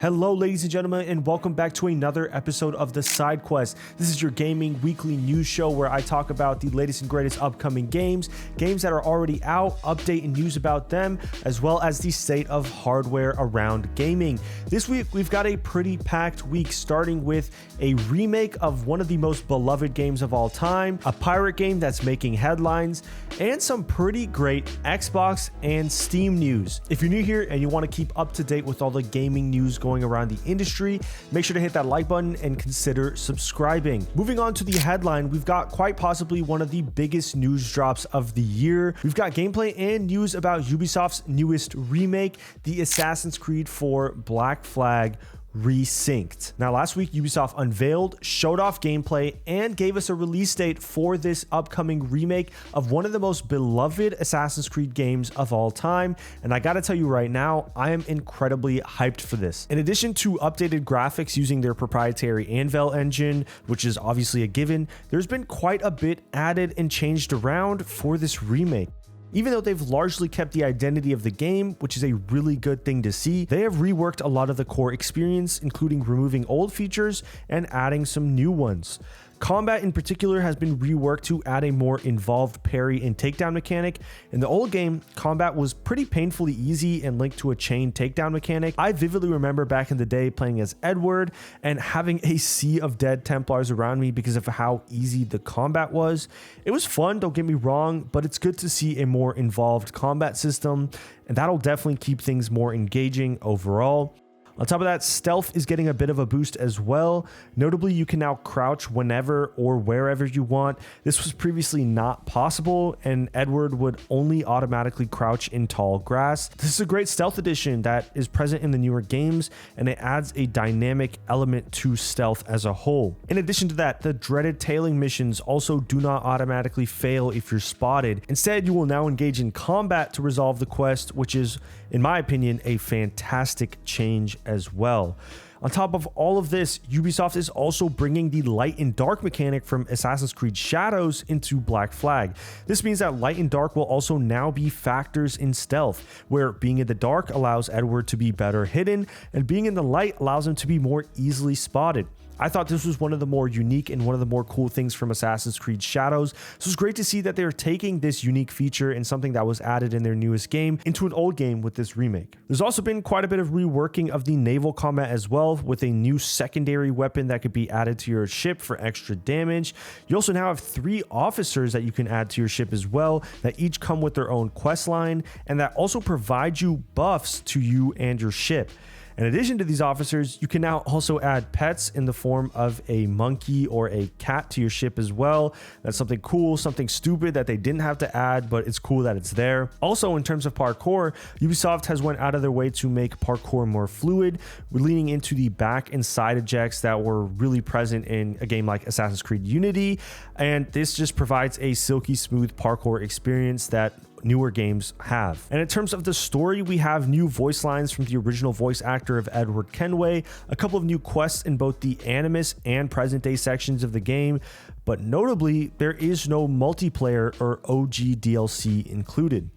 Hello ladies and gentlemen, and welcome back to another episode of The Side Quest. This is your gaming weekly news show where I talk about the latest and greatest upcoming games that are already out, update and news about them, as well as the state of hardware around gaming. This week we've got a pretty packed week, starting with a remake of one of the most beloved games of all time, a pirate game that's making headlines, and some pretty great Xbox and Steam news. If you're new here and you want to keep up to date with all the gaming news going around the industry, make sure to hit that like button and consider subscribing. Moving on to the headline, we've got quite possibly one of the biggest news drops of the year. We've got gameplay and news about Ubisoft's newest remake, the Assassin's Creed 4 Black Flag Resynced. Now, last week Ubisoft unveiled, showed off gameplay, and gave us a release date for this upcoming remake of one of the most beloved Assassin's Creed games of all time. And I gotta tell you right now, I am incredibly hyped for this. In addition to updated graphics using their proprietary Anvil engine, which is obviously a given, there's been quite a bit added and changed around for this remake. Even though they've largely kept the identity of the game, which is a really good thing to see, they have reworked a lot of the core experience, including removing old features and adding some new ones. Combat in particular has been reworked to add a more involved parry and takedown mechanic. In the old game, combat was pretty painfully easy and linked to a chain takedown mechanic. I vividly remember back in the day playing as Edward and having a sea of dead Templars around me because of how easy the combat was. It was fun, don't get me wrong, but it's good to see a more involved combat system, and that'll definitely keep things more engaging overall. On top of that, stealth is getting a bit of a boost as well. Notably, you can now crouch whenever or wherever you want. This was previously not possible, and Edward would only automatically crouch in tall grass. This is a great stealth addition that is present in the newer games, and it adds a dynamic element to stealth as a whole. In addition to that, the dreaded tailing missions also do not automatically fail if you're spotted. Instead, you will now engage in combat to resolve the quest, which is, in my opinion, a fantastic change as well. On top of all of this, Ubisoft is also bringing the light and dark mechanic from Assassin's Creed Shadows into Black Flag. This means that light and dark will also now be factors in stealth, where being in the dark allows Edward to be better hidden, and being in the light allows him to be more easily spotted. I thought this was one of the more unique and one of the more cool things from Assassin's Creed Shadows. So it's great to see that they're taking this unique feature and something that was added in their newest game into an old game with this remake. There's also been quite a bit of reworking of the naval combat as well, with a new secondary weapon that could be added to your ship for extra damage. You also now have 3 officers that you can add to your ship as well, that each come with their own quest line, and that also provide you buffs to you and your ship. In addition to these officers, you can now also add pets in the form of a monkey or a cat to your ship as well. That's something cool, something stupid that they didn't have to add, but it's cool that it's there. Also, in terms of parkour, Ubisoft has went out of their way to make parkour more fluid. We're leaning into the back and side ejects that were really present in a game like Assassin's Creed Unity, and this just provides a silky smooth parkour experience that newer games have. And in terms of the story, we have new voice lines from the original voice actor of Edward Kenway, a couple of new quests in both the Animus and present day sections of the game, but notably there is no multiplayer or OG DLC included.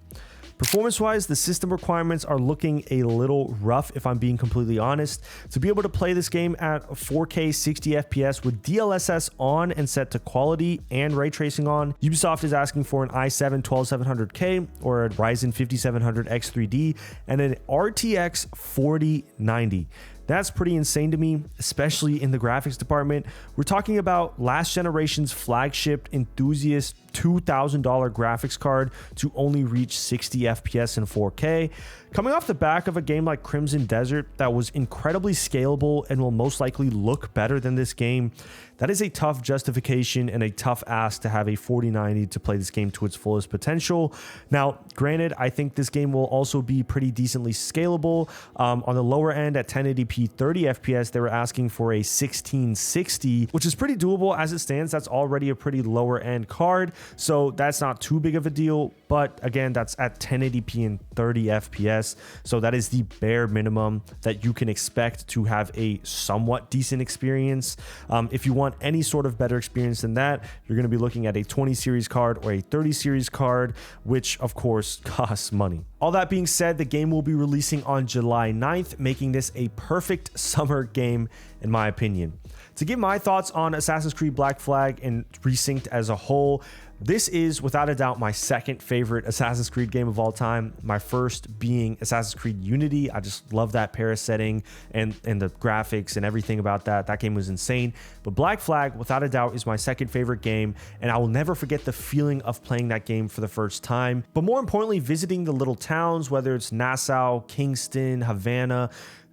Performance-wise, the system requirements are looking a little rough, if I'm being completely honest. To be able to play this game at 4K 60 FPS with DLSS on and set to quality and ray tracing on, Ubisoft is asking for an i7-12700K or a Ryzen 5700 X3D and an RTX 4090. That's pretty insane to me, especially in the graphics department. We're talking about last generation's flagship enthusiast $2,000 graphics card to only reach 60 FPS in 4K. Coming off the back of a game like Crimson Desert that was incredibly scalable and will most likely look better than this game, that is a tough justification and a tough ask to have a 4090 to play this game to its fullest potential. Now, granted, I think this game will also be pretty decently scalable. On the lower end at 1080p 30 FPS, they were asking for a 1660, which is pretty doable as it stands. That's already a pretty lower end card, so that's not too big of a deal. But again, that's at 1080p and 30 FPS. So that is the bare minimum that you can expect to have a somewhat decent experience. If you want any sort of better experience than that, you're going to be looking at a 20 series card or a 30 series card, which of course costs money. All that being said, the game will be releasing on July 9th, making this a perfect summer game in my opinion. To give my thoughts on Assassin's Creed Black Flag and Resynced as a whole, this is without a doubt my second favorite Assassin's Creed game of all time. My first being Assassin's Creed Unity. I just love that Paris setting and the graphics and everything about that. That game was insane. But Black Flag, without a doubt, is my second favorite game, and I will never forget the feeling of playing that game for the first time. But more importantly, visiting the little towns, whether it's Nassau, Kingston, Havana,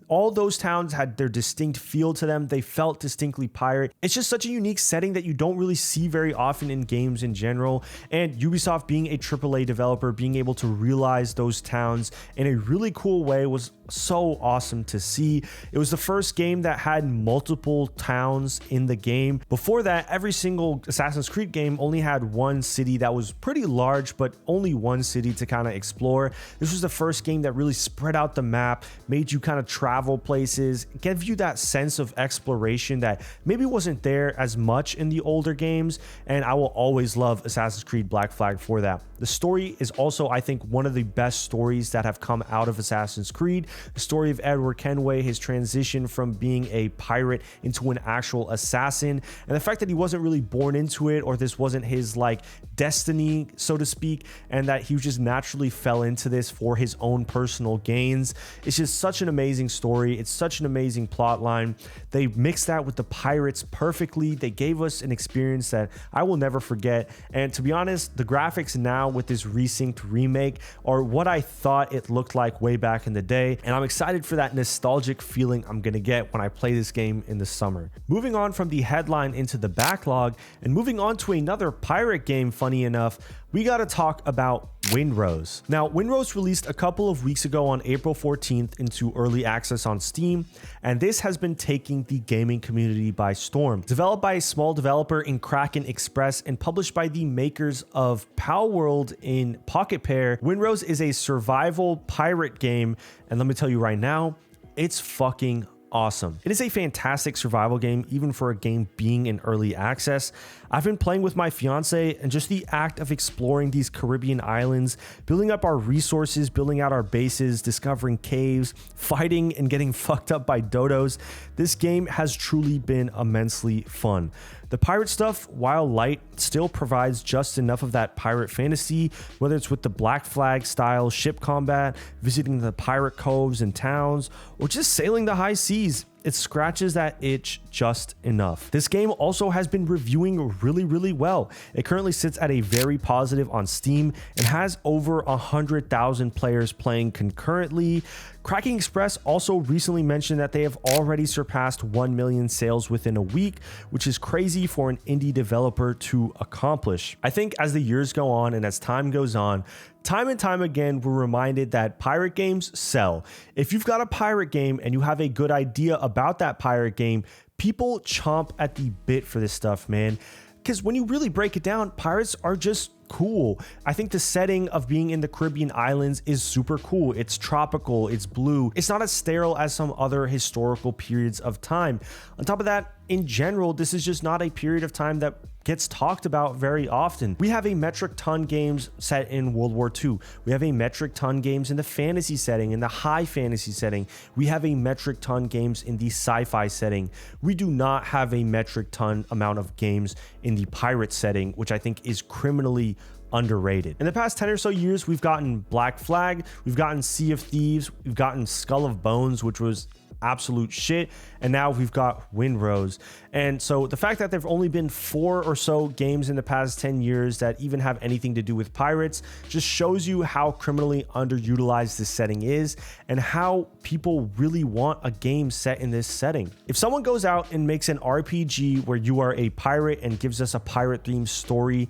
all those towns had their distinct feel to them. They felt distinctly pirate. It's just such a unique setting that you don't really see very often in games in general. And Ubisoft, being a AAA developer, being able to realize those towns in a really cool way was so awesome to see. It was the first game that had multiple towns in the game. Before that, every single Assassin's Creed game only had one city that was pretty large, but only one city to kind of explore. This was the first game that really spread out the map, made you kind of travel places, give you that sense of exploration that maybe wasn't there as much in the older games. And I will always love Assassin's Creed Black Flag for that. The story is also, I think, one of the best stories that have come out of Assassin's Creed. The story of Edward Kenway, his transition from being a pirate into an actual assassin, and the fact that he wasn't really born into it, or this wasn't his like destiny, so to speak, and that he just naturally fell into this for his own personal gains. It's just such an amazing story. It's such an amazing plot line. They mixed that with the pirates perfectly. They gave us an experience that I will never forget. And to be honest, the graphics now with this Resynced remake are what I thought it looked like way back in the day. And I'm excited for that nostalgic feeling I'm going to get when I play this game in the summer. Moving on from the headline into the backlog and moving on to another pirate game, funny enough, we got to talk about Windrose. Now, Windrose released a couple of weeks ago on April 14th into early access on Steam, and this has been taking the gaming community by storm. Developed by a small developer in Kraken Express and published by the makers of Palworld in Pocket Pair, Windrose is a survival pirate game, and let me tell you right now, it's fucking awesome. It is a fantastic survival game, even for a game being in early access. I've been playing with my fiance, and just the act of exploring these Caribbean islands, building up our resources, building out our bases, discovering caves, fighting and getting fucked up by dodos, this game has truly been immensely fun. The pirate stuff, while light, still provides just enough of that pirate fantasy, whether it's with the Black Flag style ship combat, visiting the pirate coves and towns, or just sailing the high seas. It scratches that itch just enough. This game also has been reviewing really well. It currently sits at a very positive on Steam and has over 100,000 players playing concurrently. Kraken Express also recently mentioned that they have already surpassed 1 million sales within a week, which is crazy for an indie developer to accomplish. I think as the years go on and as time goes on, time and time again, we're reminded that pirate games sell. If you've got a pirate game and you have a good idea about that pirate game, people chomp at the bit for this stuff, man. Because when you really break it down, pirates are just cool. I think the setting of being in the Caribbean islands is super cool. It's tropical, it's blue. It's not as sterile as some other historical periods of time. On top of that, in general, this is just not a period of time that gets talked about very often. We have a metric ton games set in World War II. We have a metric ton games in the fantasy setting, in the high fantasy setting. We have a metric ton games in the sci-fi setting. We do not have a metric ton amount of games in the pirate setting, which I think is criminally underrated. In the past 10 or so years, we've gotten Black Flag, we've gotten Sea of Thieves, we've gotten Skull of Bones, which was absolute shit, and now we've got Windrose. And so the fact that there've only been 4 or so games in the past 10 years that even have anything to do with pirates just shows you how criminally underutilized this setting is and how people really want a game set in this setting. If someone goes out and makes an RPG where you are a pirate and gives us a pirate themed story,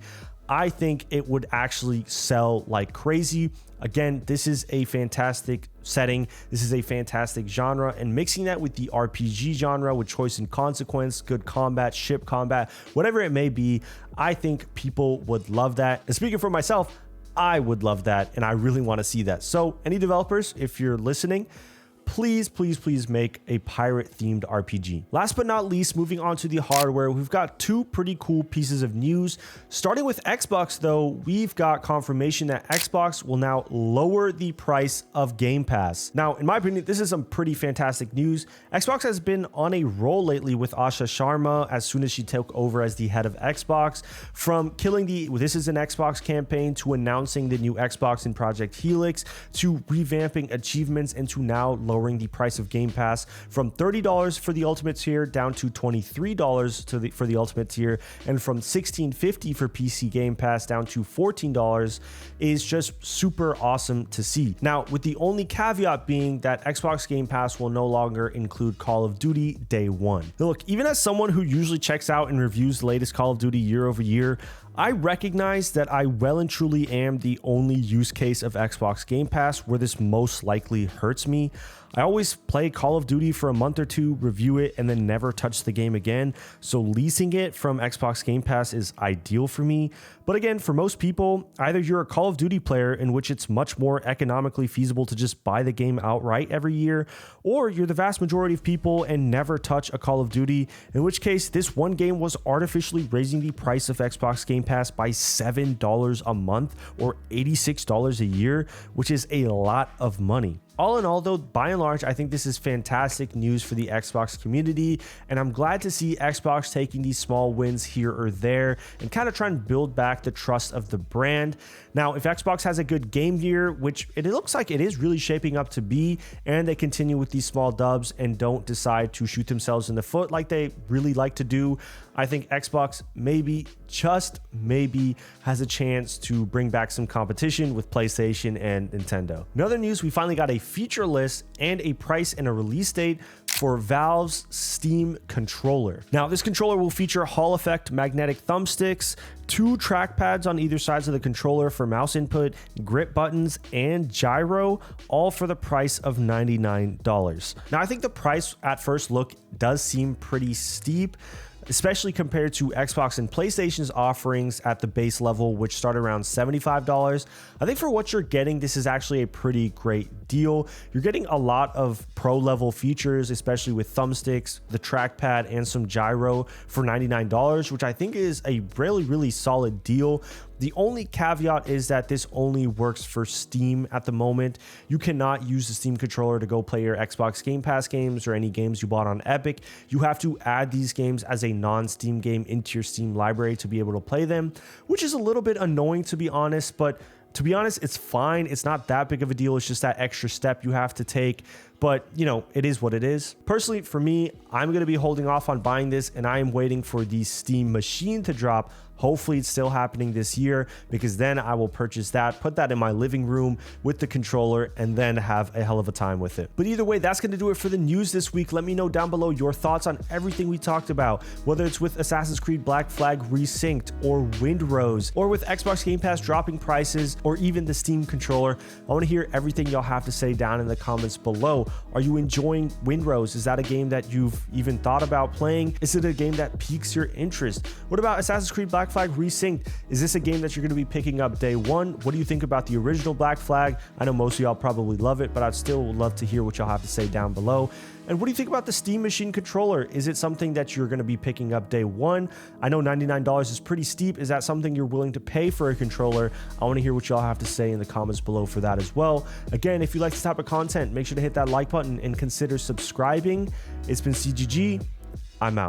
I think it would actually sell like crazy. Again, this is a fantastic setting. This is a fantastic genre, and mixing that with the RPG genre with choice and consequence, good combat, ship combat, whatever it may be, I think people would love that. And speaking for myself, I would love that, and I really want to see that. So any developers, if you're listening, please, please, please make a pirate themed RPG. Last but not least, moving on to the hardware, we've got two pretty cool pieces of news. Starting with Xbox though, we've got confirmation that Xbox will now lower the price of Game Pass. Now, in my opinion, this is some pretty fantastic news. Xbox has been on a roll lately with Asha Sharma as soon as she took over as the head of Xbox, from killing the "this is an Xbox" campaign to announcing the new Xbox in Project Helix to revamping achievements and to now lowering the price of Game Pass from $30 for the Ultimate tier down to $23 for the Ultimate tier, and from $16.50 for PC Game Pass down to $14 is just super awesome to see. Now, with the only caveat being that Xbox Game Pass will no longer include Call of Duty day one. Now, look, even as someone who usually checks out and reviews the latest Call of Duty year over year, I recognize that I well and truly am the only use case of Xbox Game Pass where this most likely hurts me. I always play Call of Duty for a month or two, review it, and then never touch the game again. So leasing it from Xbox Game Pass is ideal for me. But again, for most people, either you're a Call of Duty player in which it's much more economically feasible to just buy the game outright every year, or you're the vast majority of people and never touch a Call of Duty, in which case this one game was artificially raising the price of Xbox Game Pass by $7 a month or $86 a year, which is a lot of money. All in all though, by and large, I think this is fantastic news for the Xbox community, and I'm glad to see Xbox taking these small wins here or there and kind of trying to build back the trust of the brand. Now, if Xbox has a good Game Gear, which it looks like it is really shaping up to be, and they continue with these small dubs and don't decide to shoot themselves in the foot like they really like to do, I think Xbox maybe, just maybe, has a chance to bring back some competition with PlayStation and Nintendo. In other news, we finally got a feature list and a price and a release date for Valve's Steam controller. Now, this controller will feature Hall effect magnetic thumbsticks, 2 trackpads on either sides of the controller for mouse input, grip buttons, and gyro, all for the price of $99. Now, I think the price at first look does seem pretty steep, especially compared to Xbox and PlayStation's offerings at the base level, which start around $75. I think for what you're getting, this is actually a pretty great deal. You're getting a lot of pro level features, especially with thumbsticks, the trackpad, and some gyro for $99, which I think is a really, really solid deal. The only caveat is that this only works for Steam at the moment. You cannot use the Steam controller to go play your Xbox Game Pass games or any games you bought on Epic. You have to add these games as a non-Steam game into your Steam library to be able to play them, which is a little bit annoying, to be honest, but to be honest, it's fine. It's not that big of a deal. It's just that extra step you have to take. But, you know, it is what it is. Personally, for me, I'm going to be holding off on buying this, and I am waiting for the Steam machine to drop. Hopefully it's still happening this year, because then I will purchase that, put that in my living room with the controller, and then have a hell of a time with it. But either way, that's going to do it for the news this week. Let me know down below your thoughts on everything we talked about, whether it's with Assassin's Creed Black Flag Resynced or Windrose, or with Xbox Game Pass dropping prices, or even the Steam controller. I want to hear everything y'all have to say down in the comments below. Are you enjoying Windrose? Is that a game that you've even thought about playing? Is it a game that piques your interest? What about Assassin's Creed Black Flag Resynced? Is this a game that you're going to be picking up day one? What do you think about the original Black Flag? I know most of y'all probably love it, but I'd still love to hear what y'all have to say down below. And what do you think about the Steam Machine controller? Is it something that you're going to be picking up day one? I know $99 is pretty steep. Is that something you're willing to pay for a controller? I want to hear what y'all have to say in the comments below for that as well. Again, if you like this type of content, make sure to hit that like button and consider subscribing. It's been CGG. I'm out.